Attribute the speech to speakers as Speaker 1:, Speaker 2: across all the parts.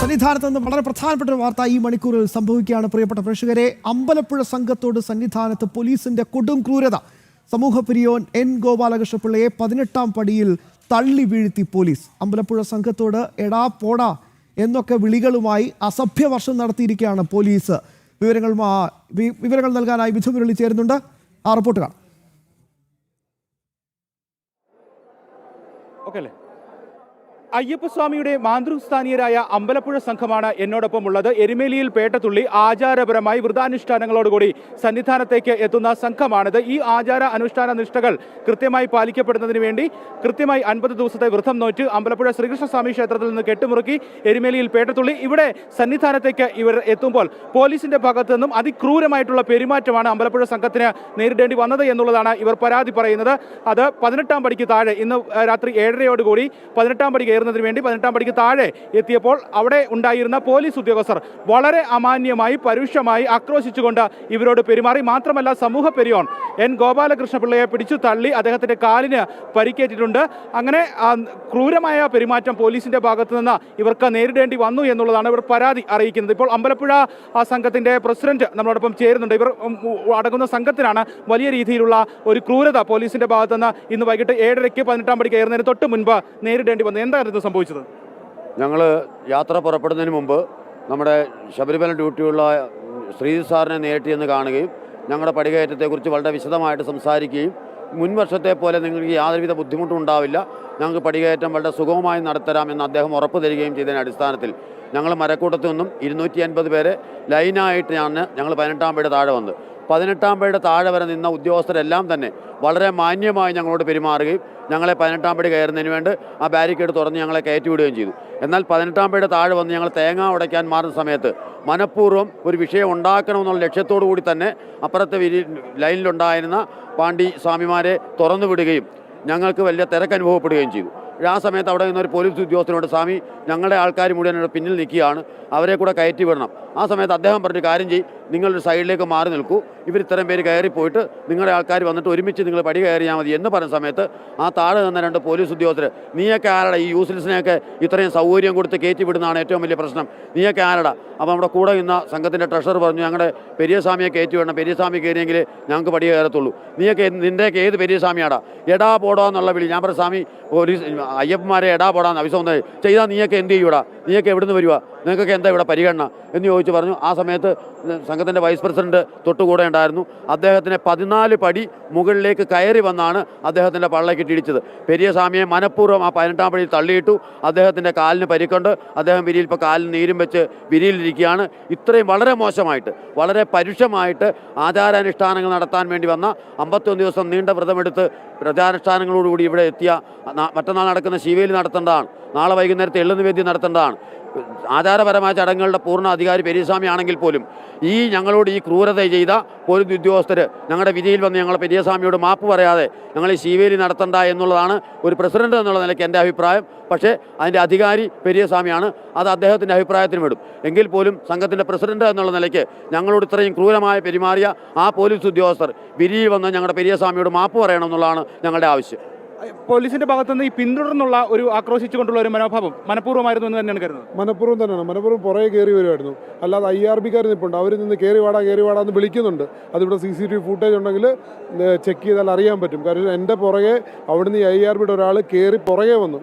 Speaker 1: സന്നിധാനത്ത് നിന്ന് വളരെ പ്രധാനപ്പെട്ട ഒരു വാർത്ത ഈ മണിക്കൂറിൽ സംഭവിക്കുകയാണ്. പ്രിയപ്പെട്ട പ്രേക്ഷകരെ, അമ്പലപ്പുഴ സംഘത്തോട് സന്നിധാനത്ത് പോലീസിന്റെ കൊടും ക്രൂരത. സമൂഹപ്രിയോൻ എൻ ഗോപാലകൃഷ്ണപിള്ളയെ 18ാം പടിയിൽ തള്ളി വീഴ്ത്തി പോലീസ്. അമ്പലപ്പുഴ സംഘത്തോട് എടാ പോടാ എന്നൊക്കെ വിളികളുമായി അസഭ്യവർഷം നടത്തിയിരിക്കുകയാണ് പോലീസ്. വിവരങ്ങൾ നൽകാനായി വിധു മുരളി ചേരുന്നുണ്ട്. ആ റിപ്പോർട്ട് കാണാം.
Speaker 2: അയ്യപ്പസ്വാമിയുടെ മാതൃസ്ഥാനീയരായ അമ്പലപ്പുഴ സംഘമാണ് എന്നോടൊപ്പം ഉള്ളത്. എരുമേലിയിൽ പേട്ടതുള്ളി ആചാരപരമായി വ്രതാനുഷ്ഠാനങ്ങളോടുകൂടി സന്നിധാനത്തേക്ക് എത്തുന്ന സംഘമാണിത്. ഈ ആചാര അനുഷ്ഠാന നിഷ്ഠകൾ കൃത്യമായി പാലിക്കപ്പെടുന്നതിന് വേണ്ടി കൃത്യമായി 50 ദിവസത്തെ വ്രതം നോറ്റ് അമ്പലപ്പുഴ ശ്രീകൃഷ്ണസ്വാമി ക്ഷേത്രത്തിൽ നിന്ന് കെട്ടുമുറുക്കി എരുമേലിയിൽ പേട്ടതുള്ളി ഇവിടെ സന്നിധാനത്തേക്ക് ഇവർ എത്തുമ്പോൾ പോലീസിന്റെ ഭാഗത്തു നിന്നും അതിക്രൂരമായിട്ടുള്ള പെരുമാറ്റമാണ് അമ്പലപ്പുഴ സംഘത്തിന് നേരിടേണ്ടി വന്നത് എന്നുള്ളതാണ് ഇവർ പരാതി പറയുന്നത്. അത് 18ാം പടിക്ക് താഴെ ഇന്ന് രാത്രി 7:30 18ാം പടി ന്നതിന് വേണ്ടി 18ാം പടിക്ക് താഴെ എത്തിയപ്പോൾ അവിടെ ഉണ്ടായിരുന്ന പോലീസ് ഉദ്യോഗസ്ഥർ വളരെ അമാന്യമായി പരുഷമായി ആക്രോശിച്ചുകൊണ്ട് ഇവരോട് പെരുമാറി. മാത്രമല്ല സമൂഹ പെരിയോൺ എൻ ഗോപാലകൃഷ്ണപിള്ളയെ പിടിച്ചു തള്ളി അദ്ദേഹത്തിന്റെ കാലിന് പരിക്കേറ്റിട്ടുണ്ട്. അങ്ങനെ ക്രൂരമായ പെരുമാറ്റം പോലീസിന്റെ ഭാഗത്തു നിന്ന് ഇവർക്ക് നേരിടേണ്ടി വന്നു എന്നുള്ളതാണ് ഇവർ പരാതി അറിയിക്കുന്നത്. ഇപ്പോൾ അമ്പലപ്പുഴ സംഘത്തിന്റെ പ്രസിഡന്റ് നമ്മളോടൊപ്പം ചേരുന്നുണ്ട്. ഇവർ അടങ്ങുന്ന സംഘത്തിനാണ് വലിയ രീതിയിലുള്ള ഒരു ക്രൂരത പോലീസിന്റെ ഭാഗത്തു നിന്ന് ഇന്ന് വൈകിട്ട് 7:30 18ാം പടി കയറുന്നതിന് തൊട്ട് മുൻപ് നേരിടേണ്ടി വന്നു. എന്താ സംഭവിച്ചത്?
Speaker 3: ഞങ്ങൾ യാത്ര പുറപ്പെടുന്നതിന് മുമ്പ് നമ്മുടെ ശബരിമല ഡ്യൂട്ടിയുള്ള ശ്രീജിത് സാറിനെ നേരിട്ട് ചെന്ന് കാണുകയും ഞങ്ങളുടെ പടികയറ്റത്തെക്കുറിച്ച് വളരെ വിശദമായിട്ട് സംസാരിക്കുകയും മുൻ വർഷത്തെ പോലെ നിങ്ങൾക്ക് യാതൊരുവിധ ബുദ്ധിമുട്ടും ഉണ്ടാവില്ല, ഞങ്ങൾക്ക് പടികയറ്റം വളരെ സുഗമമായി നടത്തരാമെന്ന് അദ്ദേഹം ഉറപ്പ് തരികയും ചെയ്തതിൻ്റെ അടിസ്ഥാനത്തിൽ ഞങ്ങൾ മരക്കൂട്ടത്തു നിന്നും 250 പേരെ ലൈനായിട്ടാണ് ഞങ്ങൾ 18ാം പടിയുടെ താഴെ വന്നത്. 18ാം പടിയുടെ താഴെ വരെ നിന്ന ഉദ്യോഗസ്ഥരെല്ലാം തന്നെ വളരെ മാന്യമായി ഞങ്ങളോട് പെരുമാറുകയും ഞങ്ങളെ 18ാം പടി കയറുന്നതിന് വേണ്ടി ആ ബാരിക്കേഡ് തുറന്ന് ഞങ്ങളെ കയറ്റിവിടുകയും ചെയ്തു. എന്നാൽ 18ാം പടിയുടെ താഴെ വന്ന് ഞങ്ങൾ തേങ്ങ ഉടയ്ക്കാൻ മാറുന്ന സമയത്ത് മനഃപൂർവ്വം ഒരു വിഷയം ഉണ്ടാക്കണമെന്നുള്ള ലക്ഷ്യത്തോടു കൂടി തന്നെ അപ്പുറത്തെ ലൈനിലുണ്ടായിരുന്ന പാണ്ഡി സ്വാമിമാരെ തുറന്നു വിടുകയും ഞങ്ങൾക്ക് വലിയ തിരക്ക് അനുഭവപ്പെടുകയും ചെയ്തു. ആ സമയത്ത് അവിടെ നിന്നൊരു പോലീസ് ഉദ്യോഗസ്ഥനോട്, സ്വാമി ഞങ്ങളുടെ ആൾക്കാർ മുഴുവൻ പിന്നിൽ നിൽക്കുകയാണ്, അവരെ കൂടെ കയറ്റി വിടണം. ആ സമയത്ത് അദ്ദേഹം പറഞ്ഞൊരു കാര്യം ചെയ്യും, നിങ്ങളൊരു സൈഡിലേക്ക് മാറി നിൽക്കൂ, ഇവർ ഇത്രയും പേര് കയറിപ്പോയിട്ട് നിങ്ങളുടെ ആൾക്കാർ വന്നിട്ട് ഒരുമിച്ച് നിങ്ങൾ പടി കയറിയാൽ മതി എന്ന് പറഞ്ഞ സമയത്ത് ആ താഴെ നിന്ന 2 പോലീസ് ഉദ്യോഗസ്ഥർ, നീയൊക്കെ ആരടാ, ഈ യൂസ്ലെസ്സിനെയൊക്കെ ഇത്രയും സൗകര്യം കൊടുത്ത് കയറ്റി വിടുന്നതാണ് ഏറ്റവും വലിയ പ്രശ്നം, നീയൊക്കെ ആരടാ? അപ്പോൾ നമ്മുടെ കൂടെ നിന്ന സംഘത്തിൻ്റെ ട്രഷറർ പറഞ്ഞു, ഞങ്ങളുടെ പെരിയസ്വാമിയെ കയറ്റി വിടണം, പെരിയസ്വാമി കയറിയെങ്കിൽ ഞങ്ങൾക്ക് പടി കയറത്തുള്ളൂ, നിൻ്റെയൊക്കെ ഏത് പെരിയസ്വാമിയാടാ, എടാ പോടാ എന്നുള്ള വിളി. ഞാൻ പറഞ്ഞ സ്വാമി പോലീസ് അയ്യപ്പന്മാരെ എടാ പോടാന്ന് അഭിസംബോധന ചെയ്താൽ നീയൊക്കെ എന്ത് ചെയ്യൂടാ, നീയൊക്കെ എവിടുന്ന് വരുക, നിങ്ങൾക്കൊക്കെ എന്താ ഇവിടെ പരിഗണന എന്ന് ചോദിച്ചു പറഞ്ഞു. ആ സമയത്ത് സംഘത്തിൻ്റെ വൈസ് പ്രസിഡന്റ് തൊട്ടുകൂടെ ഉണ്ടായിരുന്നു. അദ്ദേഹത്തിനെ 14 പടി മുകളിലേക്ക് കയറി വന്നാണ് അദ്ദേഹത്തിൻ്റെ പള്ളക്കിട്ട് ഇടിച്ചത്. പെരിയസ്വാമിയെ മനഃപൂർവ്വം ആ 18ാം പടിയിൽ തള്ളിയിട്ടു. അദ്ദേഹത്തിൻ്റെ കാലിന് പരിക്കുണ്ട്. അദ്ദേഹം വിരിയിൽ ഇപ്പോൾ കാലിന് നീരും വെച്ച് വിരിയിലിരിക്കുകയാണ്. ഇത്രയും വളരെ മോശമായിട്ട് വളരെ പരുഷമായിട്ട് ആചാരാനുഷ്ഠാനങ്ങൾ നടത്താൻ വേണ്ടി വന്ന 51 ദിവസം നീണ്ട വ്രതമെടുത്ത് വ്രതാനുഷ്ഠാനങ്ങളോടുകൂടി ഇവിടെ എത്തിയ മറ്റന്നാൾ നടക്കുന്ന ശിവേലി നടത്തേണ്ടതാണ്, നാളെ വൈകുന്നേരത്തെ എള്ളുനിവേദ്യം നടത്തേണ്ടതാണ്. ആചാരപരമായ ചടങ്ങുകളുടെ പൂർണ്ണ അധികാരി പെരിയസ്വാമി ആണെങ്കിൽ പോലും ഈ ഞങ്ങളോട് ഈ ക്രൂരത ചെയ്ത പോലീസ് ഉദ്യോഗസ്ഥർ ഞങ്ങളുടെ വിധിയിൽ വന്ന് ഞങ്ങൾ പെരിയസ്വാമിയോട് മാപ്പ് പറയാതെ ഞങ്ങൾ ഈ ശിവേലി നടത്തണ്ട എന്നുള്ളതാണ് ഒരു പ്രസിഡന്റ് എന്നുള്ള നിലയ്ക്ക് എൻ്റെ അഭിപ്രായം. പക്ഷേ അതിൻ്റെ അധികാരി പെരിയസ്വാമിയാണ്, അത് അദ്ദേഹത്തിൻ്റെ അഭിപ്രായത്തിന് വിടും. എങ്കിൽ പോലും സംഘത്തിൻ്റെ പ്രസിഡന്റ് എന്നുള്ള നിലയ്ക്ക് ഞങ്ങളോട് ഇത്രയും ക്രൂരമായി പെരുമാറിയ ആ പോലീസ് ഉദ്യോഗസ്ഥർ വിധിയിൽ വന്ന് ഞങ്ങളുടെ പെരിയസ്വാമിയോട് മാപ്പ് പറയണം എന്നുള്ളതാണ് ഞങ്ങളുടെ ആവശ്യം.
Speaker 2: പോലീസിന്റെ ഭാഗത്തുനിന്ന് ഈ പിന്തുടർന്നുള്ള ഒരു ആക്രോശിച്ചുകൊണ്ടുള്ള ഒരു മനോഭാവം മനഃപൂർവ്വമായിരുന്നു എന്ന് തന്നെയാണ് കരുതുന്നത്.
Speaker 4: മനഃപൂർവ്വം തന്നെയാണ്, മനഃപൂർവ്വം പുറകെ കയറി വരുമായിരുന്നു. അല്ലാതെ IRBക്കാർ നിൽപ്പുണ്ട്, അവർ നിന്ന് കയറി വാടാ എന്ന് വിളിക്കുന്നുണ്ട്. അതിവിടെ CCTV ഫൂട്ടേജ് ഉണ്ടെങ്കിൽ ചെക്ക് ചെയ്താൽ അറിയാൻ പറ്റും. കാരണം എൻ്റെ പുറകെ അവിടുന്ന് ഈ IRBയുടെ ഒരാൾ കയറി പുറകെ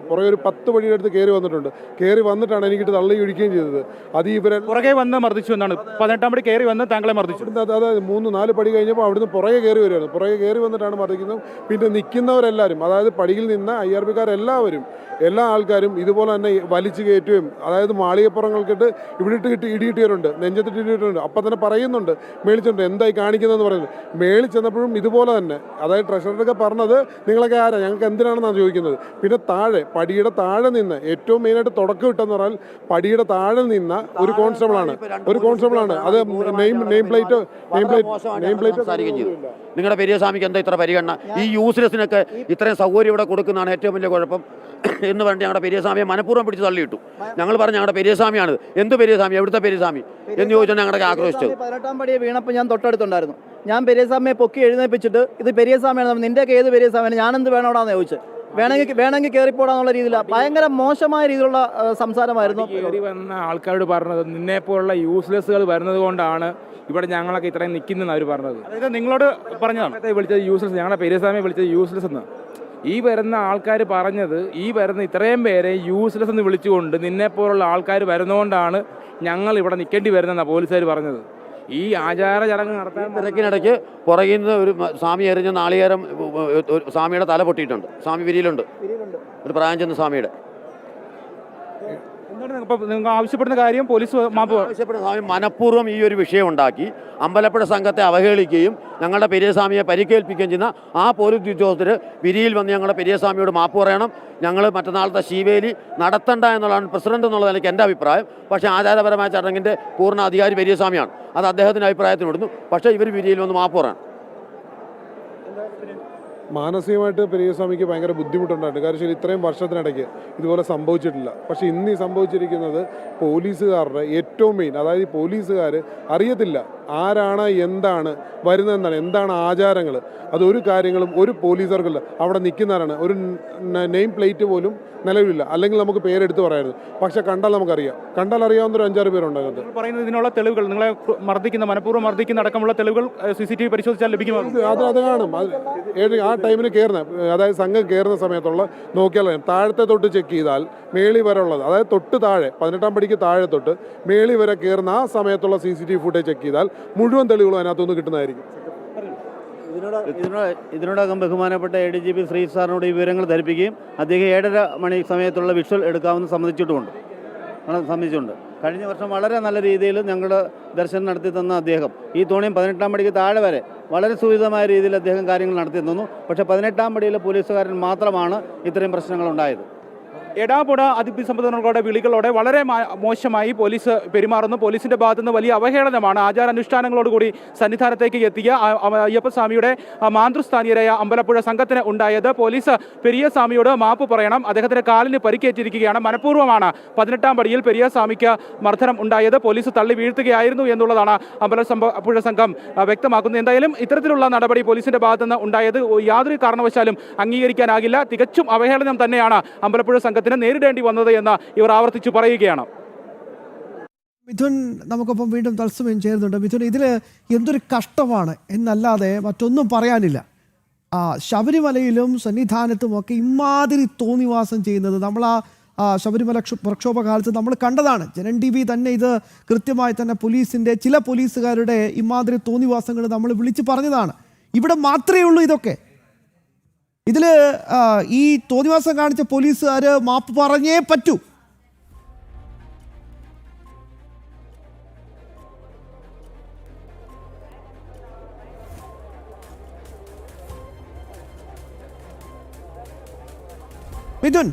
Speaker 4: ഒരു 10 പടിയുടെ അടുത്ത് കയറി വന്നിട്ടുണ്ട്. കയറി വന്നിട്ടാണ് എനിക്കിട്ട് തള്ളി ഒഴിക്കുകയും ചെയ്തത്. അത് ഇവരെ പുറകെ വന്ന്
Speaker 2: മർദ്ദിച്ചു എന്നാണ്. 18ാം പടി കയറി വന്ന് താങ്കളെ മർദ്ദിച്ചു.
Speaker 4: അതായത് 3-4 പടി കഴിഞ്ഞപ്പോൾ അവിടുന്ന് പുറകെ കയറി വരുമായിരുന്നു. പുറകെ കയറി വന്നിട്ടാണ് മർദ്ദിക്കുന്നത്. പിന്നെ നിൽക്കുന്നവരെല്ലാവരും, അതായത് പടിയിൽ നിന്ന് IRBക്കാരെല്ലാവരും എല്ലാ ആൾക്കാരും ഇതുപോലെ തന്നെ വലിച്ചു കയറ്റുകയും, അതായത് മാളികപ്പുറങ്ങൾക്കിട്ട് ഇവിടെ ഇട്ട് ഇടിയിട്ടിട്ടുണ്ട്, നെഞ്ചത്തിട്ട് ഇടിയിട്ടുണ്ട്. അപ്പം തന്നെ പറയുന്നുണ്ട്, മേളിച്ചുണ്ട് എന്തായി കാണിക്കുന്നതെന്ന് പറയുന്നത്. മേളിൽ ചെന്നപ്പോഴും ഇതുപോലെ തന്നെ, അതായത് ട്രഷറൊക്കെ പറഞ്ഞത് നിങ്ങളൊക്കെ ആരാ, ഞങ്ങൾക്ക് എന്തിനാണെന്നാണ് ചോദിക്കുന്നത്. പിന്നെ താഴെ പടിയുടെ താഴെ നിന്ന് ഏറ്റവും മെയിനായിട്ട് തുടക്കം ഇട്ടെന്ന് പറഞ്ഞാൽ പടിയുടെ താഴെ നിന്ന ഒരു കോൺസ്റ്റബിളാണ്. അത് നെയിം പ്ലേറ്റ്
Speaker 3: നിങ്ങളുടെ പെരിയസ്വാമിക്ക് എന്താ ഇത്ര പരിഗണന? ഈ യൂസ്ലെസ്സിനൊക്കെ ഇത്രയും സൗകര്യം ഇവിടെ കൊടുക്കുന്നതാണ് ഏറ്റവും വലിയ കുഴപ്പം എന്ന് പറഞ്ഞ് ഞങ്ങളുടെ പെരിയസ്വാമിയെ മനഃപൂർവ്വം പിടിച്ച് തള്ളിയിട്ടു. ഞങ്ങൾ പറഞ്ഞു ഞങ്ങളുടെ പെരിയസ്വാമിയാണ്. എന്ത് പെരിയസ്വാമി, എവിടുത്തെ പെരിയസ്വാമി എന്ന് ചോദിച്ചാൽ ഞങ്ങളുടെ ആക്രോശിച്ചത്.
Speaker 5: 18ാം പടിയെ വീണപ്പോൾ ഞാൻ തൊട്ടടുത്തുണ്ടായിരുന്നു. ഞാൻ പെരിയസ്വാമിയെ പൊക്കി എഴുന്നേപ്പിച്ചിട്ട് ഇത് പെരിയസ്വാമിയാണ്, നിൻ്റെയൊക്കെ ഏത് പെരിയസ്വാമിയാണ്, ഞാനെന്ത് വേണോടാന്ന് ചോദിച്ചത്. വേണമെങ്കിൽ കയറിപ്പോടാന്നുള്ള രീതിയിലാണ് ഭയങ്കര മോശമായ രീതിയിലുള്ള സംസാരമായിരുന്നു.
Speaker 6: കയറി വന്ന ആൾക്കാരോട് പറഞ്ഞത് നിന്നെപ്പോലുള്ള യൂസ്ലെസ്സുകൾ വരുന്നത് കൊണ്ടാണ് ഇവിടെ ഞങ്ങളൊക്കെ ഇത്രയും നിൽക്കുന്നതെന്ന് അവർ പറഞ്ഞത്.
Speaker 2: അതായത് നിങ്ങളോട് പറഞ്ഞതാണ്
Speaker 6: വിളിച്ചത് യൂസ്ലെസ്, ഞങ്ങളുടെ പെരിയസ്വാമിയെ വിളിച്ചത് യൂസ്ലെസ് എന്ന്. ഈ വരുന്ന ആൾക്കാർ പറഞ്ഞത് ഈ വരുന്ന ഇത്രയും പേരെ യൂസ്ലെസ് എന്ന് വിളിച്ചുകൊണ്ട് നിന്നെപ്പോലുള്ള ആൾക്കാർ വരുന്നതുകൊണ്ടാണ് ഞങ്ങൾ ഇവിടെ നിൽക്കേണ്ടി വരുന്നതെന്നാണ് പോലീസുകാർ പറഞ്ഞത്. ഈ ആചാര ചടങ്ങ് നടത്താൻ
Speaker 3: തിരക്കിനിടയ്ക്ക് പുറകിൽ നിന്ന് ഒരു സ്വാമി എറിഞ്ഞ നാളികേരം സ്വാമിയുടെ തല പൊട്ടിയിട്ടുണ്ട്. സ്വാമി വിരിയിലുണ്ട്, ഒരു പ്രായം ചെന്ന സ്വാമിയുടെ.
Speaker 2: എന്താണ് ഇപ്പം നിങ്ങൾ ആവശ്യപ്പെടുന്ന കാര്യം? പോലീസ് മാപ്പ്
Speaker 3: ആവശ്യപ്പെടുന്ന സ്വാമി മനഃപൂർവ്വം ഈ ഒരു വിഷയം ഉണ്ടാക്കി അമ്പലപ്പുഴ സംഘത്തെ അവഹേളിക്കുകയും ഞങ്ങളുടെ പെരിയസ്വാമിയെ പരിക്കേൽപ്പിക്കുകയും ചെയ്യുന്ന ആ പോലീസ് ഉദ്യോഗസ്ഥർ വിരിയിൽ വന്ന് ഞങ്ങളുടെ പെരിയസ്വാമിയോട് മാപ്പ് പറയണം. ഞങ്ങൾ മറ്റന്നാളത്തെ ശീവേലി നടത്തണ്ട എന്നുള്ളതാണ് പ്രസിഡന്റ് എന്നുള്ള നിലയ്ക്ക് എൻ്റെ അഭിപ്രായം. പക്ഷേ ആചാരപരമായ ചടങ്ങിൻ്റെ പൂർണ്ണ അധികാരി പെരിയസ്വാമിയാണ്, അത് അദ്ദേഹത്തിൻ്റെ അഭിപ്രായത്തിന് വിടുന്നു. പക്ഷേ ഇവർ വിരിയിൽ വന്ന് മാപ്പ് പറയണം.
Speaker 4: മാനസികമായിട്ട് പെരിയസ്വാമിക്ക് ഭയങ്കര ബുദ്ധിമുട്ടുണ്ടായിട്ട്. കാരണം ഇത്രയും വർഷത്തിനിടയ്ക്ക് ഇതുപോലെ സംഭവിച്ചിട്ടില്ല. പക്ഷേ ഇന്ന് ഈ സംഭവിച്ചിരിക്കുന്നത് പോലീസുകാരുടെ ഏറ്റവും മെയിൻ, അതായത് ഈ പോലീസുകാർ അറിയത്തില്ല ആരാണ് എന്താണ് വരുന്നതെന്നാണ്, എന്താണ് ആചാരങ്ങൾ, അതൊരു കാര്യങ്ങളും ഒരു പോലീസുകാർക്കില്ല. അവിടെ നിൽക്കുന്നവരാണ്, ഒരു നെയിം പ്ലേറ്റ് പോലും നിലവിലില്ല. അല്ലെങ്കിൽ നമുക്ക് പേരെടുത്ത് പറയായിരുന്നു. പക്ഷെ കണ്ടാൽ നമുക്കറിയാം, കണ്ടാൽ അറിയാവുന്ന ഒരു 5-6 പേരുണ്ടാകുന്നത്.
Speaker 2: പറയുന്നത് ഇതിനുള്ള തെളിവുകൾ, നിങ്ങളെ മർദ്ദിക്കുന്ന മനഃപൂർവ്വം മർദ്ദിക്കുന്ന അടക്കമുള്ള തെളിവുകൾ CCTV പരിശോധിച്ചാൽ ലഭിക്കുമോ?
Speaker 4: അത് കാണും. ആ ടൈമിന് കയറുന്ന, അതായത് സംഘം കയറുന്ന സമയത്തുള്ള നോക്കിയാൽ താഴത്തെ തൊട്ട് ചെക്ക് ചെയ്താൽ മേളി വരെ ഉള്ളത്, അതായത് തൊട്ട് താഴെ 18ാം പടിക്ക് താഴെ തൊട്ട് മേളി വരെ കയറുന്ന ആ സമയത്തുള്ള CCTV ഫുട്ടേജ് ചെക്ക് ചെയ്താൽ മുഴുവൻ തെളിവുകളും അതിനകത്തുനിന്ന് കിട്ടുന്നതായിരിക്കും.
Speaker 7: ഇതിനോടകം ബഹുമാനപ്പെട്ട ADGP ശ്രീ സാറിനോട് ഈ വിവരങ്ങൾ ധരിപ്പിക്കുകയും അദ്ദേഹം 7:30 മണി സമയത്തുള്ള വിഷ്വൽ എടുക്കാമെന്ന് സമ്മതിച്ചിട്ടുണ്ട്. കഴിഞ്ഞ വർഷം വളരെ നല്ല രീതിയിൽ ഞങ്ങൾ ദർശനം നടത്തി തന്ന അദ്ദേഹം ഈ തോണിയും 18ാം പടിക്ക് താഴെ വരെ വളരെ സുവിധമായ രീതിയിൽ അദ്ദേഹം കാര്യങ്ങൾ നടത്തി തന്നു. പക്ഷേ 18ാം പടിയിലെ പോലീസുകാരൻ മാത്രമാണ് ഇത്രയും പ്രശ്നങ്ങളുണ്ടായത്.
Speaker 2: എടാപൊട അതിഭിസംബന്ധങ്ങളുടെ വിളികളോടെ വളരെ മോശമായി പോലീസ് പെരുമാറുന്നു. പോലീസിന്റെ ഭാഗത്തുനിന്ന് വലിയ അവഹേളനമാണ്. ആചാരാനുഷ്ഠാനങ്ങളോടുകൂടി സന്നിധാനത്തേക്ക് എത്തിയ അയ്യപ്പസ്വാമിയുടെ മാതൃസ്ഥാനീയരായ അമ്പലപ്പുഴ സംഘത്തിന് ഉണ്ടായത്. പോലീസ് പെരിയസ്വാമിയോട് മാപ്പ് പറയണം, അദ്ദേഹത്തിന്റെ കാലിന് പരിക്കേറ്റിരിക്കുകയാണ്, മനഃപൂർവ്വമാണ് 18ാം പടിയിൽ പെരിയസ്വാമിക്ക് മർദ്ദനം ഉണ്ടായത്, പോലീസ് തള്ളി വീഴ്ത്തുകയായിരുന്നു എന്നുള്ളതാണ് അമ്പലപ്പുഴ സംഘം വ്യക്തമാക്കുന്നത്. എന്തായാലും ഇത്തരത്തിലുള്ള നടപടി പോലീസിന്റെ ഭാഗത്തുനിന്ന് ഉണ്ടായത് യാതൊരു കാരണവശാലും അംഗീകരിക്കാനാകില്ല. തികച്ചും അവഹേളനം തന്നെയാണ് അമ്പലപ്പുഴ സംഘത്തിന് നേരിടേണ്ടി വന്നത് എന്ന് ഇവർ ആവർത്തിച്ചു പറയുകയാണ്.
Speaker 1: മിഥുൻ നമുക്കൊപ്പം വീണ്ടും തത്സമയം ചേരുന്നുണ്ട്. മിഥുൻ, ഇതിൽ എന്തൊരു കഷ്ടമാണ് എന്നല്ലാതെ മറ്റൊന്നും പറയാനില്ല. ശബരിമലയിലും സന്നിധാനത്തുമൊക്കെ ഇമാതിരി തോന്നിവാസം ചെയ്യുന്നത് നമ്മൾ ശബരിമല പ്രക്ഷോഭ കാലത്ത് നമ്മൾ കണ്ടതാണ്. ജനൻ TV തന്നെ ഇത് കൃത്യമായി തന്നെ ചില പോലീസുകാരുടെ ഇമാതിരി തോന്നിവാസങ്ങൾ നമ്മൾ വിളിച്ചു പറഞ്ഞതാണ്. ഇവിടെ മാത്രമേ ഉള്ളൂ ഇതൊക്കെ. ഇതിൽ ഈ തോന്നിവാസം കാണിച്ച പോലീസുകാർ മാപ്പ് പറഞ്ഞേ പറ്റൂ. മിഥുൻ,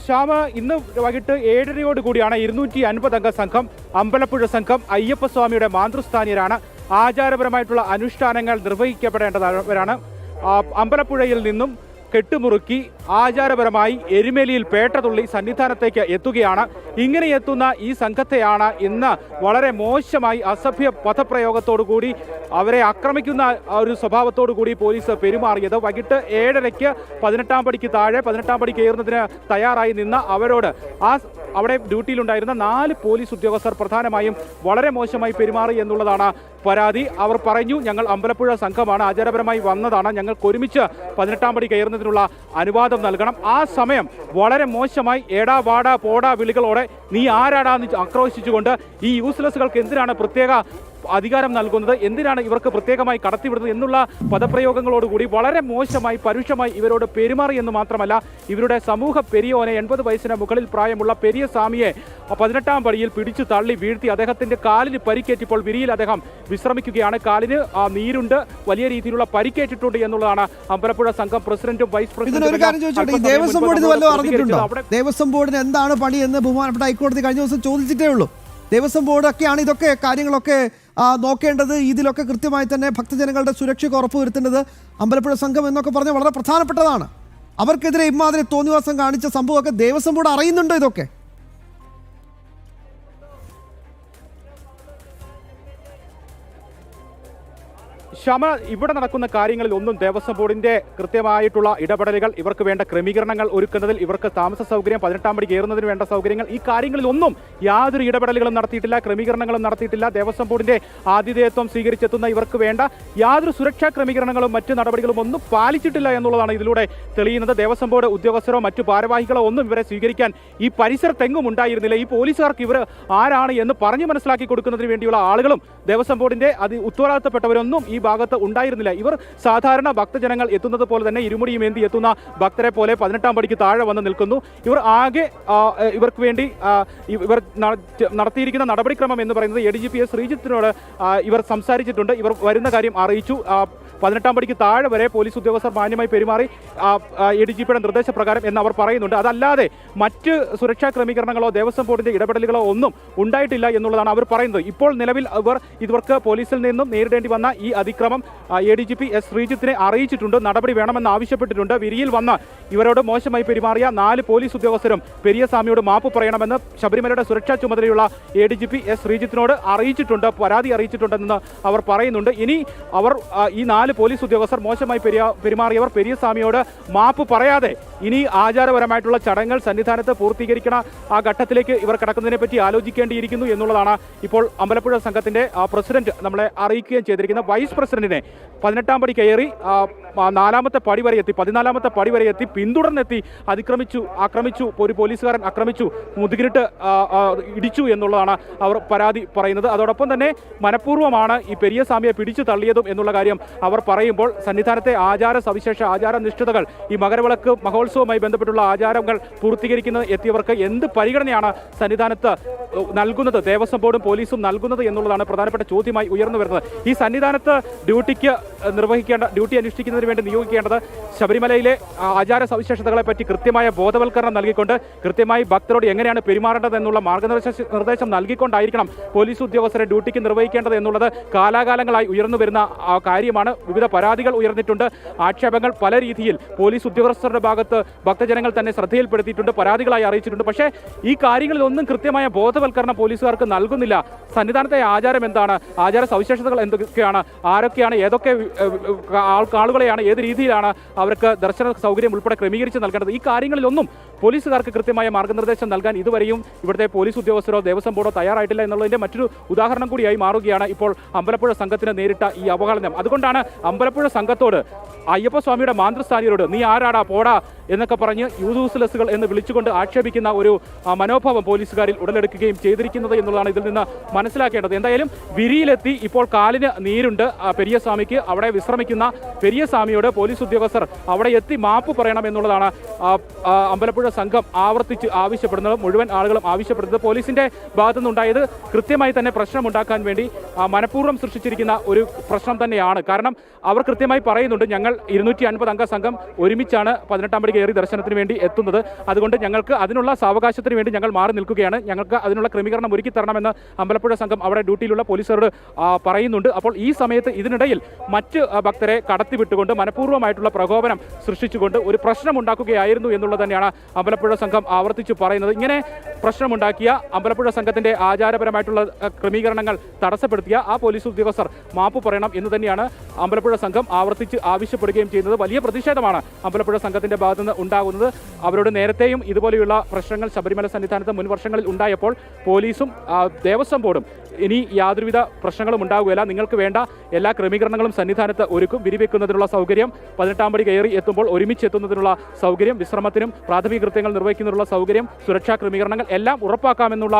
Speaker 2: ശ്യാമ, ഇന്ന് വൈകിട്ട് 7:30 കൂടിയാണ് 250 അംഗ സംഘം, അമ്പലപ്പുഴ സംഘം അയ്യപ്പസ്വാമിയുടെ മാതൃസ്ഥാനീയരാണ്. ആചാരപരമായിട്ടുള്ള അനുഷ്ഠാനങ്ങൾ നിർവഹിക്കപ്പെടേണ്ടവരാണ്. അമ്പലപ്പുഴയിൽ നിന്നും കെട്ടുമുറുക്കി ആചാരപരമായി എരുമേലിയിൽ പേട്ടതുള്ളി സന്നിധാനത്തേക്ക് എത്തുകയാണ്. ഇങ്ങനെ എത്തുന്ന ഈ സംഘത്തെയാണ് ഇന്ന് വളരെ മോശമായി അസഭ്യ പദപ്രയോഗത്തോടുകൂടി അവരെ ആക്രമിക്കുന്ന ഒരു സ്വഭാവത്തോടു കൂടി പോലീസ് പെരുമാറിയത്. വൈകിട്ട് 7:30 18ാം പടിക്ക് താഴെ 18ാം പടി കയറുന്നതിന് തയ്യാറായി നിന്ന അവരോട് അവിടെ ഡ്യൂട്ടിയിലുണ്ടായിരുന്ന 4 പോലീസ് ഉദ്യോഗസ്ഥർ പ്രധാനമായും വളരെ മോശമായി പെരുമാറി എന്നുള്ളതാണ് പരാതി. അവർ പറഞ്ഞു, ഞങ്ങൾ അമ്പലപ്പുഴ സംഘമാണ്, ആചാരപരമായി വന്നതാണ്, ഞങ്ങൾക്ക് ഒരുമിച്ച് 18ാം പടി കയറുന്നതിനുള്ള അനുവാദം നൽകണം. ആ സമയം വളരെ മോശമായി ഏടാ വാടാ പോടാ വിളികളോടെ നീ ആരാടാന്ന് ആക്രോശിച്ചുകൊണ്ട് ഈ യൂസ്ലെസ്സുകൾക്ക് എന്തിനാണ് പ്രത്യേക അധികാരം നൽകുന്നത്, എന്തിനാണ് ഇവർക്ക് പ്രത്യേകമായി കടത്തിവിടുന്നത് എന്നുള്ള പദപ്രയോഗങ്ങളോടുകൂടി വളരെ മോശമായി പരുഷമായി ഇവരോട് പെരുമാറി എന്ന് മാത്രമല്ല, ഇവരുടെ സമൂഹ പെരിയോനെ 80 വയസ്സിന് മുകളിൽ പ്രായമുള്ള പെരിയസ്വാമിയെ 18ാം പടിയിൽ പിടിച്ചു തള്ളി വീഴ്ത്തി അദ്ദേഹത്തിന്റെ കാലിന് പരിക്കേറ്റപ്പോൾ വിരിയിൽ അദ്ദേഹം വിശ്രമിക്കുകയാണ്. കാലിന് നീരുണ്ട്, വലിയ രീതിയിലുള്ള പരിക്കേറ്റിട്ടുണ്ട് എന്നുള്ളതാണ് അമ്പലപ്പുഴ സംഘം പ്രസിഡന്റും വൈസ് പ്രസിഡന്റും.
Speaker 1: ദേവസ്വം ബോർഡിന് എന്താണ് പണി എന്ന് ബഹുമാനപ്പെട്ട ഹൈക്കോടതി കഴിഞ്ഞ ദിവസം ചോദിച്ചിട്ടേ ഉള്ളൂ. ദേവസ്വം ബോർഡൊക്കെയാണ് ഇതൊക്കെ കാര്യങ്ങളൊക്കെ നോക്കേണ്ടത്. ഇതിലൊക്കെ കൃത്യമായി തന്നെ ഭക്തജനങ്ങളുടെ സുരക്ഷയ്ക്ക് ഉറപ്പുവരുത്തേണ്ടത് അമ്പലപ്പുഴ സംഘം എന്നൊക്കെ പറഞ്ഞാൽ വളരെ പ്രധാനപ്പെട്ടതാണ്. അവർക്കെതിരെ ഇമാതിരി തോന്നിവാസം കാണിച്ച സംഭവമൊക്കെ ദേവസ്വം ബോർഡ് അറിയുന്നുണ്ടോ? ഇതൊക്കെ
Speaker 2: ശ്യാമ, ഇവിടെ നടക്കുന്ന കാര്യങ്ങളിൽ ഒന്നും ദേവസ്വം ബോർഡിന്റെ കൃത്യമായിട്ടുള്ള ഇടപെടലുകൾ, ഇവർക്ക് വേണ്ട ക്രമീകരണങ്ങൾ ഒരുക്കുന്നതിൽ, ഇവർക്ക് താമസ സൗകര്യം, 18-ാം പടി കയറുന്നതിന് വേണ്ട സൗകര്യങ്ങൾ, ഈ കാര്യങ്ങളിൽ ഒന്നും യാതൊരു ഇടപെടലുകളും നടത്തിയിട്ടില്ല, ക്രമീകരണങ്ങളും നടത്തിയിട്ടില്ല. ദേവസ്വം ബോർഡിന്റെ ആതിഥേയത്വം സ്വീകരിച്ചെത്തുന്ന ഇവർക്ക് വേണ്ട യാതൊരു സുരക്ഷാ ക്രമീകരണങ്ങളും മറ്റ് നടപടികളും ഒന്നും പാലിച്ചിട്ടില്ല എന്നുള്ളതാണ് ഇതിലൂടെ തെളിയുന്നത്. ദേവസ്വം ബോർഡ് ഉദ്യോഗസ്ഥരോ മറ്റു ഭാരവാഹികളോ ഒന്നും ഇവരെ സ്വീകരിക്കാൻ ഈ പരിസരത്തെങ്ങും ഉണ്ടായിരുന്നില്ല. ഈ പോലീസുകാർക്ക് ഇവർ ആരാണ് എന്ന് പറഞ്ഞു മനസ്സിലാക്കി കൊടുക്കുന്നതിന് വേണ്ടിയുള്ള ആളുകളും ദേവസ്വം ബോർഡിന്റെ ഉത്തരവാദിത്തപ്പെട്ടവരൊന്നും ഈ ഭാഗത്ത് ഉണ്ടായിരുന്നില്ല. ഇവർ സാധാരണ ഭക്തജനങ്ങൾ എത്തുന്നത് പോലെ തന്നെ ഇരുമുടിയും ഏന്തി എത്തുന്ന ഭക്തരെ പോലെ 18-ാം പടിക്ക് താഴെ വന്ന് നിൽക്കുന്നു. ഇവർ ആകെ ഇവർക്ക് വേണ്ടി ഇവർ നടത്തിയിരിക്കുന്ന നടപടിക്രമം എന്ന് പറയുന്നത് ADGP ശ്രീജിത്തിനോട് ഇവർ സംസാരിച്ചിട്ടുണ്ട്. ഇവർ വരുന്ന കാര്യം അറിയിച്ചു. 18-ാം പടിക്ക് താഴെ വരെ പോലീസ് ഉദ്യോഗസ്ഥർ മാന്യമായി പെരുമാറി ADGPയുടെ നിർദ്ദേശപ്രകാരം എന്ന് അവർ പറയുന്നുണ്ട്. അതല്ലാതെ മറ്റ് സുരക്ഷാ ക്രമീകരണങ്ങളോ ദേവസ്വം ബോർഡിന്റെ ഇടപെടലുകളോ ഒന്നും ഉണ്ടായിട്ടില്ല എന്നുള്ളതാണ് അവർ പറയുന്നത്. ഇപ്പോൾ നിലവിൽ ഇവർക്ക് പോലീസിൽ നിന്നും നേരിടേണ്ടി വന്ന ഈ അതിക്രമം ADGP ശ്രീജിത്തിനെ അറിയിച്ചിട്ടുണ്ട്. നടപടി വേണമെന്ന് ആവശ്യപ്പെട്ടിട്ടുണ്ട്. വിരിയിൽ വന്ന് ഇവരോട് മോശമായി പെരുമാറിയ 4 പോലീസ് ഉദ്യോഗസ്ഥരും പെരിയസ്വാമിയോട് മാപ്പ് പറയണമെന്ന് ശബരിമലയുടെ സുരക്ഷാ ചുമതലയുള്ള ADGP ശ്രീജിത്തിനോട് അറിയിച്ചിട്ടുണ്ട്, പരാതി അറിയിച്ചിട്ടുണ്ടെന്ന് അവർ പറയുന്നുണ്ട്. ഇനി അവർ ഈ 4 പോലീസ് ഉദ്യോഗസ്ഥർ മോശമായി പെരുമാറിയവർ പെരിയസ്വാമിയോട് മാപ്പ് പറയാതെ ഇനി ആചാരപരമായിട്ടുള്ള ചടങ്ങുകൾ സന്നിധാനത്ത് പൂർത്തീകരിക്കണ ആ ഘട്ടത്തിലേക്ക് ഇവർ കടക്കുന്നതിനെ പറ്റി ആലോചിക്കേണ്ടിയിരിക്കുന്നു എന്നുള്ളതാണ് ഇപ്പോൾ അമ്പലപ്പുഴ സംഘത്തിന്റെ പ്രസിഡന്റ് നമ്മളെ അറിയിക്കുകയും ചെയ്തിരിക്കുന്ന. വൈസ് പ്രസിഡന്റിനെ 18-ാം പടി കയറി 4-ാമത്തെ പടി വരെ എത്തി, 14-ാമത്തെ പടി വരെ എത്തി, പിന്തുടർന്നെത്തി ആക്രമിച്ചു, ഒരു പോലീസുകാരൻ ആക്രമിച്ചു, മുതുകിട്ട് ഇടിച്ചു എന്നുള്ളതാണ് അവർ പരാതി പറയുന്നത്. അതോടൊപ്പം തന്നെ മനഃപൂർവ്വമാണ് ഈ പെരിയസ്വാമിയെ പിടിച്ചു തള്ളിയതും എന്നുള്ള കാര്യം അവർ പറയുമ്പോൾ സന്നിധാനത്തെ ആചാരനിഷ്ഠതകൾ, ഈ മകരവിളക്ക് മഹോത്സവവുമായി ബന്ധപ്പെട്ടുള്ള ആചാരങ്ങൾ പൂർത്തീകരിക്കുന്നത് എത്തിയവർക്ക് എന്ത് പരിഗണനയാണ് സന്നിധാനത്ത് നൽകുന്നത്, ദേവസ്വം ബോർഡും പോലീസും നൽകുന്നത് എന്നുള്ളതാണ് പ്രധാനപ്പെട്ട ചോദ്യമായി ഉയർന്നു വരുന്നത്. ഈ സന്നിധാനത്ത് ഡ്യൂട്ടി അനുഷ്ഠിക്കുന്നതിന് വേണ്ടി നിയോഗിക്കേണ്ടത് ശബരിമലയിലെ ആചാര സവിശേഷതകളെ പറ്റി കൃത്യമായ ബോധവൽക്കരണം നൽകിക്കൊണ്ട് കൃത്യമായി ഭക്തരോട് എങ്ങനെയാണ് പെരുമാറേണ്ടത് എന്നുള്ള നിർദ്ദേശം നൽകിക്കൊണ്ടായിരിക്കണം പോലീസ് ഉദ്യോഗസ്ഥരെ ഡ്യൂട്ടിക്ക് നിർവഹിക്കേണ്ടത് എന്നുള്ളത് കാലാകാലങ്ങളായി ഉയർന്നു വരുന്ന കാര്യമാണ്. വിവിധ പരാതികൾ ഉയർന്നിട്ടുണ്ട്, ആക്ഷേപങ്ങൾ പല രീതിയിൽ പോലീസ് ഉദ്യോഗസ്ഥരുടെ ഭാഗത്ത് ഭക്തജനങ്ങൾ തന്നെ ശ്രദ്ധയിൽപ്പെടുത്തിയിട്ടുണ്ട്, പരാതികളായി അറിയിച്ചിട്ടുണ്ട്. പക്ഷേ ഈ കാര്യങ്ങളിലൊന്നും കൃത്യമായ ബോധവൽക്കരണം പോലീസുകാർക്ക് നൽകുന്നില്ല. സന്നിധാനത്തെ ആചാരം എന്താണ്, ആചാര സവിശേഷതകൾ എന്തൊക്കെയാണ്, ആരൊക്കെയാണ്, ഏതൊക്കെ ആളുകളെയാണ്, ഏത് രീതിയിലാണ് അവർക്ക് ദർശന സൗകര്യം ഉൾപ്പെടെ ക്രമീകരിച്ച് നൽകേണ്ടത്, ഈ കാര്യങ്ങളിലൊന്നും പോലീസുകാർക്ക് കൃത്യമായ മാർഗ്ഗനിർദ്ദേശം നൽകാൻ ഇതുവരെയും ഇവിടുത്തെ പോലീസ് ഉദ്യോഗസ്ഥരോ ദേവസ്വം ബോർഡോ തയ്യാറായിട്ടില്ല എന്നുള്ളതിന്റെ മറ്റൊരു ഉദാഹരണം കൂടിയായി മാറുകയാണ് ഇപ്പോൾ അമ്പലപ്പുഴ സംഘത്തിന് നേരിട്ട ഈ അവഹേളനം. അതുകൊണ്ടാണ് അമ്പലപ്പുഴ സംഘത്തോട്, അയ്യപ്പസ്വാമിയുടെ മാതൃസ്ഥാനീയരോട് നീ ആരാടാ പോടാ എന്നൊക്കെ പറഞ്ഞ് യൂസ്ലെസ്സുകൾ എന്ന് വിളിച്ചുകൊണ്ട് ആക്ഷേപിക്കുന്ന ഒരു മനോഭാവം പോലീസുകാരിൽ ഉടലെടുക്കുകയും ചെയ്തിരിക്കുന്നത് എന്നുള്ളതാണ് ഇതിൽ നിന്ന് മനസ്സിലാക്കേണ്ടത്. എന്തായാലും വിരിയിലെത്തി ഇപ്പോൾ കാലിന് നീരുണ്ട് പെരിയസ്വാമിക്ക്. അവിടെ വിശ്രമിക്കുന്ന പെരിയസ്വാമിയോട് പോലീസ് ഉദ്യോഗസ്ഥർ അവിടെ എത്തി മാപ്പ് പറയണം എന്നുള്ളതാണ് അമ്പലപ്പുഴ സംഘം ആവർത്തിച്ച് ആവശ്യപ്പെടുന്നത്, മുഴുവൻ ആളുകളും ആവശ്യപ്പെടുന്നത്. പോലീസിന്റെ ഭാഗത്തു നിന്നുണ്ടായത് കൃത്യമായി തന്നെ പ്രശ്നമുണ്ടാക്കാൻ വേണ്ടി മനഃപൂർവ്വം സൃഷ്ടിച്ചിരിക്കുന്ന ഒരു പ്രശ്നം തന്നെയാണ്. കാരണം അവർ കൃത്യമായി പറയുന്നുണ്ട്, ഞങ്ങൾ 250 അംഗ സംഘം ഒരുമിച്ചാണ് 18-ാം പടി കയറി ദർശനത്തിന് വേണ്ടി എത്തുന്നത്. അതുകൊണ്ട് ഞങ്ങൾക്ക് അതിനുള്ള സാവകാശത്തിന് വേണ്ടി ഞങ്ങൾ മാറി നിൽക്കുകയാണ്, ഞങ്ങൾക്ക് അതിനുള്ള ക്രമീകരണം ഒരുക്കി തരണമെന്ന് അമ്പലപ്പുഴ സംഘം അവിടെ ഡ്യൂട്ടിയിലുള്ള പോലീസുകാരോട് പറയുന്നുണ്ട്. അപ്പോൾ ഈ സമയത്ത് ഇതിനിടയിൽ മറ്റ് ഭക്തരെ കടത്തിവിട്ടുകൊണ്ട് മനഃപൂർവ്വമായിട്ടുള്ള പ്രകോപനം സൃഷ്ടിച്ചുകൊണ്ട് ഒരു പ്രശ്നമുണ്ടാക്കുകയായിരുന്നു എന്നുള്ളത് തന്നെയാണ് അമ്പലപ്പുഴ സംഘം ആവർത്തിച്ച് പറയുന്നത്. ഇങ്ങനെ പ്രശ്നമുണ്ടാക്കിയ അമ്പലപ്പുഴ സംഘത്തിന്റെ ആചാരപരമായിട്ടുള്ള ക്രമീകരണങ്ങൾ തടസ്സപ്പെടുത്തിയ ആ പോലീസ് ഉദ്യോഗസ്ഥർ മാപ്പ് പറയണം എന്ന് തന്നെയാണ് അമ്പലപ്പുഴ സംഘം ആവർത്തിച്ച് ആവശ്യപ്പെടുകയും ചെയ്യുന്നത്. വലിയ പ്രതിഷേധമാണ് അമ്പലപ്പുഴ സംഘത്തിന്റെ ഭാഗത്തുനിന്ന് ഉണ്ടാകുന്നത്. അവരോട് നേരത്തെയും ഇതുപോലെയുള്ള പ്രശ്നങ്ങൾ ശബരിമല സന്നിധാനത്ത് മുൻ വർഷങ്ങളിൽ ഉണ്ടായപ്പോൾ പോലീസും ദേവസ്വം ബോർഡും ഇനി യാതൊരുവിധ പ്രശ്നങ്ങളും ഉണ്ടാകുകയില്ല, നിങ്ങൾക്ക് വേണ്ട എല്ലാ ക്രമീകരണങ്ങളും സന്നിധാനത്ത് ഒരുക്കും, വിരിവെക്കുന്നതിനുള്ള സൗകര്യം, 18-ാം പടി കയറി എത്തുമ്പോൾ ഒരുമിച്ച് എത്തുന്നതിനുള്ള സൗകര്യം, വിശ്രമത്തിനും പ്രാഥമിക കൃത്യങ്ങൾ നിർവഹിക്കുന്നതിനുള്ള സൗകര്യം, സുരക്ഷാ ക്രമീകരണങ്ങൾ എല്ലാം ഉറപ്പാക്കാമെന്നുള്ള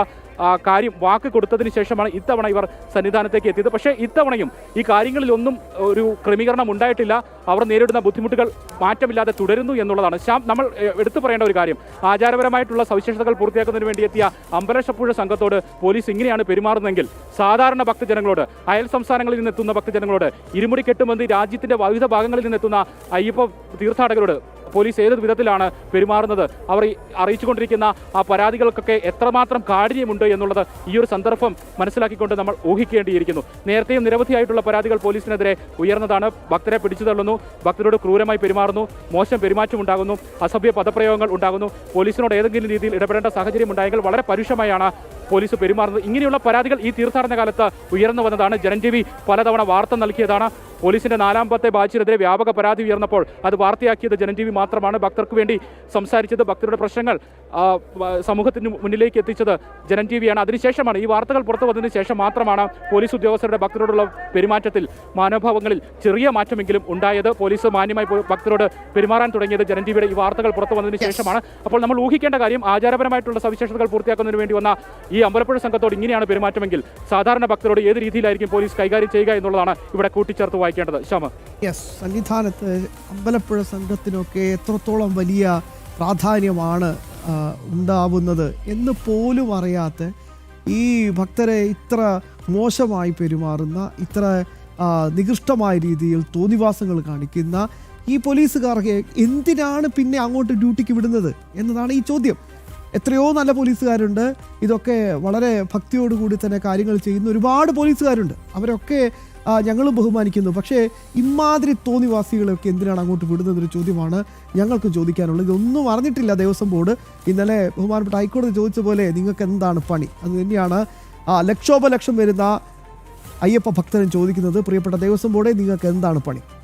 Speaker 2: കാര്യം വാക്ക് കൊടുത്തതിന് ശേഷമാണ് ഇത്തവണ ഇവർ സന്നിധാനത്തേക്ക് എത്തിയത്. പക്ഷേ ഇത്തവണയും ഈ കാര്യങ്ങളിലൊന്നും ഒരു ക്രമീകരണം ഉണ്ടായിട്ടില്ല. അവർ നേരിടുന്ന ബുദ്ധിമുട്ടുകൾ മാറ്റമില്ലാതെ തുടരുന്നു എന്നുള്ളതാണ്. നമ്മൾ എടുത്തു പറയേണ്ട ഒരു കാര്യം, ആചാരപരമായിട്ടുള്ള സവിശേഷതകൾ പൂർത്തിയാക്കുന്നതിന് വേണ്ടി എത്തിയ അമ്പലപ്പുഴ സംഘത്തോട് പോലീസ് ഇങ്ങനെയാണ് പെരുമാറുന്നതെങ്കിൽ സാധാരണ ഭക്തജനങ്ങളോട്, അയൽ സംസ്ഥാനങ്ങളിൽ നിന്നെത്തുന്ന ഭക്തജനങ്ങളോട്, ഇരുമുടി കെട്ടുമന്തി രാജ്യത്തിന്റെ വിവിധ ഭാഗങ്ങളിൽ നിന്നെത്തുന്ന അയ്യപ്പ തീർത്ഥാടകരോട് പോലീസ് ഏത് വിധത്തിലാണ് പെരുമാറുന്നത്, അവർ അറിയിച്ചുകൊണ്ടിരിക്കുന്ന ആ പരാതികൾക്കൊക്കെ എത്രമാത്രം കാഠിന്യമുണ്ട് എന്നുള്ളത് ഈ ഒരു സന്ദർഭം മനസ്സിലാക്കിക്കൊണ്ട് നമ്മൾ ഊഹിക്കേണ്ടിയിരിക്കുന്നു. നേരത്തെയും നിരവധിയായിട്ടുള്ള പരാതികൾ പോലീസിനെതിരെ ഉയർന്നതാണ്. ഭക്തരെ പിടിച്ചു തള്ളുന്നു, ഭക്തരോട് ക്രൂരമായി പെരുമാറുന്നു, മോശം പെരുമാറ്റം ഉണ്ടാകുന്നു, അസഭ്യ പദപ്രയോഗങ്ങൾ ഉണ്ടാകുന്നു, പോലീസിനോട് ഏതെങ്കിലും രീതിയിൽ ഇടപെടേണ്ട സാഹചര്യം ഉണ്ടായെങ്കിൽ വളരെ പരുഷമായാണ് പോലീസ് പെരുമാറുന്നത്. ഇങ്ങനെയുള്ള പരാതികൾ ഈ തീർത്ഥാടന കാലത്ത് ഉയർന്നു വന്നതാണ്. ജനം TV പലതവണ വാർത്ത നൽകിയതാണ്. പോലീസിന്റെ 4ാമത്തെ ബാച്ചിനെതിരെ വ്യാപക പരാതി ഉയർന്നപ്പോൾ അത് വാർത്തയാക്കിയത് ജനം TV മാത്രമാണ്. ഭക്തർക്ക് വേണ്ടി സംസാരിച്ചത്, ഭക്തരുടെ പ്രശ്നങ്ങൾ സമൂഹത്തിന് മുന്നിലേക്ക് എത്തിച്ചത് ജനം TV-യാണ്. അതിനുശേഷമാണ് ഈ വാർത്തകൾ പുറത്തു വന്നതിന് ശേഷം മാത്രമാണ് പോലീസ് ഉദ്യോഗസ്ഥരുടെ ഭക്തരോടുള്ള പെരുമാറ്റത്തിൽ മനോഭാവങ്ങളിൽ ചെറിയ മാറ്റമെങ്കിലും ഉണ്ടായത്. പോലീസ് മാന്യമായി ഭക്തരോട് പെരുമാറാൻ തുടങ്ങിയത് ജനം TV-യുടെ ഈ വാർത്തകൾ പുറത്തു വന്നതിന് ശേഷമാണ്. അപ്പോൾ നമ്മൾ ഊഹിക്കേണ്ട കാര്യം, ആചാരപരമായിട്ടുള്ള സവിശേഷതകൾ പൂർത്തിയാക്കുന്നതിന് വേണ്ടി വന്ന ഈ അമ്പലപ്പുഴ സംഘത്തോട് ഇങ്ങനെയാണ് പെരുമാറ്റമെങ്കിൽ സാധാരണ ഭക്തരോട് ഏത് രീതിയിലായിരിക്കും പോലീസ് കൈകാര്യം ചെയ്യുക എന്നുള്ളതാണ് ഇവിടെ കൂട്ടിച്ചേർത്ത് വായിക്കേണ്ടത്. ശ്യാമ,
Speaker 1: സന്നിധാനത്ത് അമ്പലപ്പുഴ സംഘത്തിനൊക്കെ എത്രത്തോളം വലിയ പ്രാധാന്യമാണ് ഉണ്ടാവുന്നത് എന്ന് പോലും അറിയാത്ത ഈ ഭക്തരെ ഇത്ര മോശമായി പെരുമാറുന്ന, ഇത്ര നികൃഷ്ടമായ രീതിയിൽ തോന്നിവാസങ്ങൾ കാണിക്കുന്ന ഈ പോലീസുകാർക്ക് എന്തിനാണ് പിന്നെ അങ്ങോട്ട് ഡ്യൂട്ടിക്ക് വിടുന്നത് എന്നതാണ് ഈ ചോദ്യം. എത്രയോ നല്ല പോലീസുകാരുണ്ട്, ഇതൊക്കെ വളരെ ഭക്തിയോടുകൂടി തന്നെ കാര്യങ്ങൾ ചെയ്യുന്ന ഒരുപാട് പോലീസുകാരുണ്ട്, അവരൊക്കെ ഞങ്ങളും ബഹുമാനിക്കുന്നു. പക്ഷേ ഇമാതിരി തോന്നിവാസികളൊക്കെ എന്തിനാണ് അങ്ങോട്ട് വിടുന്നതൊരു ചോദ്യമാണ് ഞങ്ങൾക്ക് ചോദിക്കാനുള്ളത്. ഇതൊന്നും അറിഞ്ഞിട്ടില്ല ദേവസ്വം ബോർഡ്. ഇന്നലെ ബഹുമാനപ്പെട്ട ഹൈക്കോടതി ചോദിച്ച പോലെ നിങ്ങൾക്ക് എന്താണ് പണി, അത് തന്നെയാണ് ലക്ഷോപലക്ഷം വരുന്ന അയ്യപ്പ ഭക്തരും ചോദിക്കുന്നത്. പ്രിയപ്പെട്ട ദേവസ്വം ബോർഡെ, നിങ്ങൾക്ക് എന്താണ് പണി?